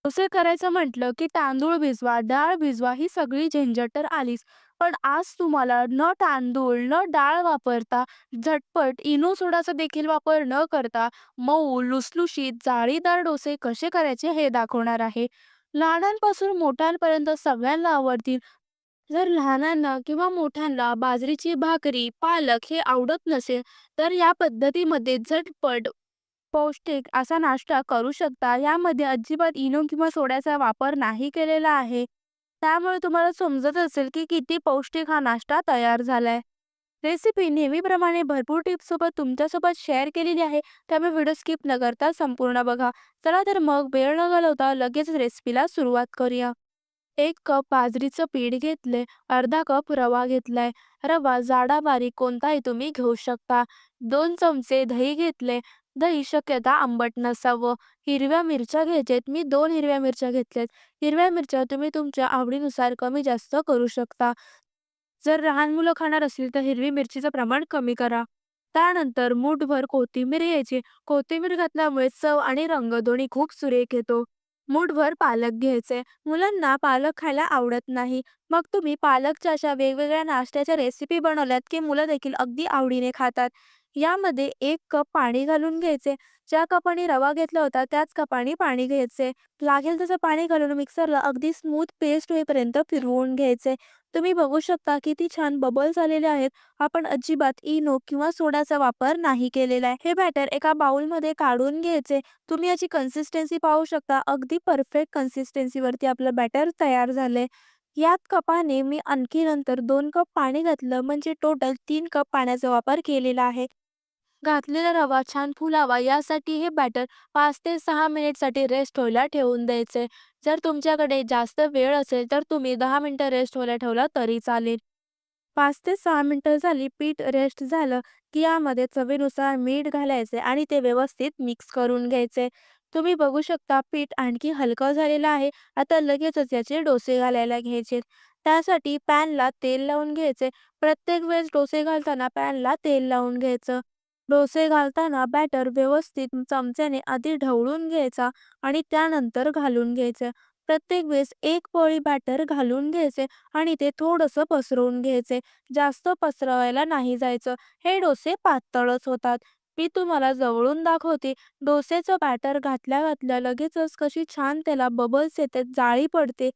डोसे करायचं म्हटलं, की तांदूळ भिजवा, डाळ भिजवा, ही सगळी झंझट तर आलीच. पण आज तुम्हाला न तांदूळ, न डाळ वापरता झटपट इनो सोडाचा देखील वापर न करता मऊ, लुसलुशीत, जाळीदार डोसे कसे करायचे हे दाखवणार आहे. लहानांपासून मोठ्यांपर्यंत सगळ्यांना आवडतील. जर लहानांना किंवा मोठ्यांना बाजरीची भाकरी, पालक हे आवडत नसेल, तर या पद्धतीमध्ये झटपट पौष्टिक असा नाश्ता करू शकता. यामध्ये अजिबात इनो किंवा सोड्याचा वापर नाही केलेला आहे. त्यामुळे तुम्हाला समजत असेल की किती पौष्टिक हा नाश्ता तयार झालाय. रेसिपी नेहमीप्रमाणे भरपूर टिप्ससोबत तुमच्यासोबत शेअर केलेली आहे. त्यामुळे व्हिडिओ स्किप न करता संपूर्ण बघा. चला तर मग वेळ न घालवता लगेच रेसिपीला सुरुवात करूया. 1 कप बाजरीचं पीठ घेतले, अर्धा कप रवा घेतलाय. रवा जाडा बारीक कोणताही तुम्ही घेऊ शकता. 2 चमचे दही घेतले. दही शक्यता आंबट नसावं. हिरव्या मिरच्या घ्यायच्यात. मी 2 हिरव्या मिरच्या घेतल्यात. हिरव्या मिरच्या तुम्ही तुमच्या आवडीनुसार कमी जास्त करू शकता. जर लहान मुलं खाणार असतील तर हिरवी मिरचीचं प्रमाण कमी करा. त्यानंतर मूठभर कोथिंबीर घ्यायची. कोथिंबीर घातल्यामुळे चव आणि रंग दोन्ही खूप सुरेख येतो. मूठभर पालक घ्यायचे. मुलांना पालक खायला आवडत नाही. मग तुम्ही पालकच्या अशा वेगवेगळ्या नाश्त्याच्या रेसिपी बनवल्यात की मुलं देखील अगदी आवडीने खातात. यामध्ये 1 कप पाणी घालून घ्यायचे. ज्या कपाने रवा घेतला होता त्याच कपाने पाणी घ्यायचे. लागेल तसं पाणी घालून मिक्सरला अगदी स्मूथ पेस्ट होईपर्यंत फिरवून घ्यायचे. तुम्ही बघू शकता किती छान बबल्स आलेले आहेत. आपण अजिबात इनो किंवा सोड्याचा वापर नाही केलेला आहे. हे बॅटर एका बाउलमध्ये काढून घ्यायचे. तुम्ही याची कन्सिस्टन्सी पाहू शकता. अगदी परफेक्ट कन्सिस्टन्सीवरती आपलं बॅटर तयार झालंय. यात कपाने मी आणखी नंतर 2 कप पाणी घातलं म्हणजे टोटल 3 कप पाण्याचा वापर केलेला आहे. घातलेला रवा छान फुलावा यासाठी हे बॅटर 5 ते 6 मिनिटसाठी रेस्ट व्हायला ठेवून द्यायचे. जर तुमच्याकडे जास्त वेळ असेल तर तुम्ही 10 मिनिटं रेस्ट व्हायला ठेवला तरी चालेल. 5 ते 6 मिनिटं झाली, पीठ रेस्ट झालं, की यामध्ये चवीनुसार मीठ घालायचे आणि ते व्यवस्थित मिक्स करून घ्यायचे. तुम्ही बघू शकता पीठ आणखी हलकं झालेलं आहे. आता लगेचच याचे डोसे घालायला घ्यायचे. त्यासाठी पॅनला तेल लावून घ्यायचे. प्रत्येक वेळेस डोसे घालताना पॅनला तेल लावून घ्यायचं. डोसे घालताना बॅटर व्यवस्थित चमच्याने आधी ढवळून घ्यायचा आणि त्यानंतर घालून घ्यायचं. प्रत्येक वेळेस एक पोळी बॅटर घालून घ्यायचे आणि ते थोडंसं पसरवून घ्यायचे. जास्त पसरवायला नाही जायचं. हे डोसे पातळच होतात. मी तुम्हाला जवळून दाखवते. डोसेचं बॅटर घातल्या घातल्या लगेचच कशी छान त्याला बबल्स येतात, जाळी पडते.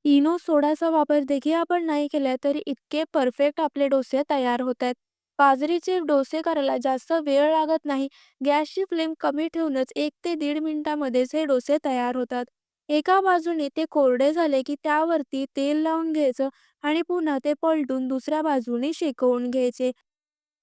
इनो सोडाचा वापर देखील आपण नाही केला तरी इतके परफेक्ट आपले डोसे तयार होत आहेत. बाजरीचे डोसे करायला जास्त वेळ लागत नाही. गॅसची फ्लेम कमी ठेवूनच 1 ते 1.5 मिनिटामध्येच हे डोसे तयार होतात. एका बाजूने ते कोरडे झाले की त्यावरती तेल लावून घ्यायचं आणि पुन्हा ते पलटून दुसऱ्या बाजूने शेकवून घ्यायचे.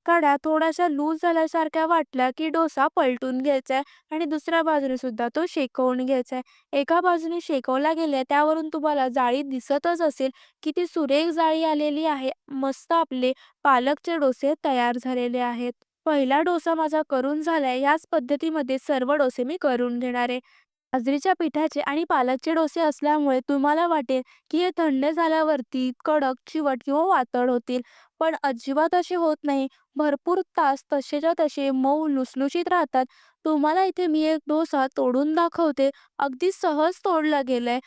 कड्या थोड्याशा लूज झाल्यासारख्या वाटल्या की डोसा पलटून घ्यायचा आहे आणि दुसऱ्या बाजूने सुद्धा तो शेकवून घ्यायचा आहे. एका बाजूने शेकवला गेलाय त्यावरून तुम्हाला जाळी दिसतच असेल. किती सुरेख जाळी आलेली आहे. मस्त आपले पालकचे डोसे तयार झालेले आहेत. पहिला डोसा माझा करून झालाय. याच पद्धतीमध्ये सर्व डोसे मी करून घेणार आहे. बाजरीच्या पिठाचे आणि पालकचे डोसे असल्यामुळे तुम्हाला वाटेल की हे थंड झाल्यावरती कडक, चिवट किंवा वातड होतील. पण अजिबात असे होत नाही. भरपूर तास तसेच्या तसे मऊ लुसलुशीत राहतात. तुम्हाला इथे मी एक डोसा तोडून दाखवते. अगदी सहज तोडला गेलाय.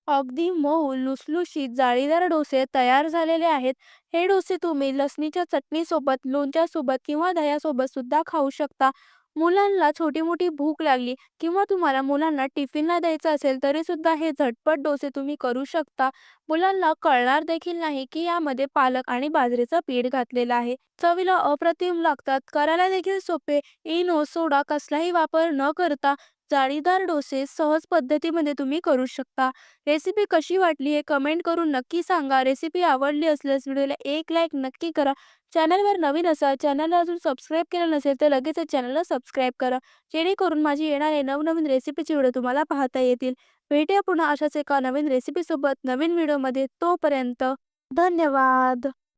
अगदी मऊ, लुसलुशीत, जाळीदार डोसे तयार झालेले आहेत. हे डोसे तुम्ही लसणीच्या चटणीसोबत, लोणच्यासोबत किंवा दह्यासोबत सुद्धा खाऊ शकता. मुलांना छोटी-मोठी भूक लागली किंवा तुम्हाला मुलांना टिफिनला द्यायचं असेल तरी सुद्धा हे झटपट डोसे तुम्ही करू शकता. मुलांना कळणार देखील नाही की यामध्ये पालक आणि बाजरीचं पीठ घातलेलं आहे. चवीला अप्रतिम लागतात. करायला देखील सोपे. इनो, सोडा कसलाही वापर न करता जाळीदार डोसे सहज पद्धतीमध्ये तुम्ही करू शकता. रेसिपी कशी वाटली हे कमेंट करून नक्की सांगा. रेसिपी आवडली असल्यास व्हिडिओला एक लाईक नक्की करा. चॅनलवर नवीन असाल, चॅनलला अजून सबस्क्राईब केलं नसेल तर लगेचच चॅनलला सबस्क्राईब करा. जेणेकरून माझी येणारे नवनवीन रेसिपीचे व्हिडिओ तुम्हाला पाहता येतील. भेटूया पुन्हा अशाच एका नवीन रेसिपीसोबत नवीन व्हिडिओमध्ये. तोपर्यंत धन्यवाद.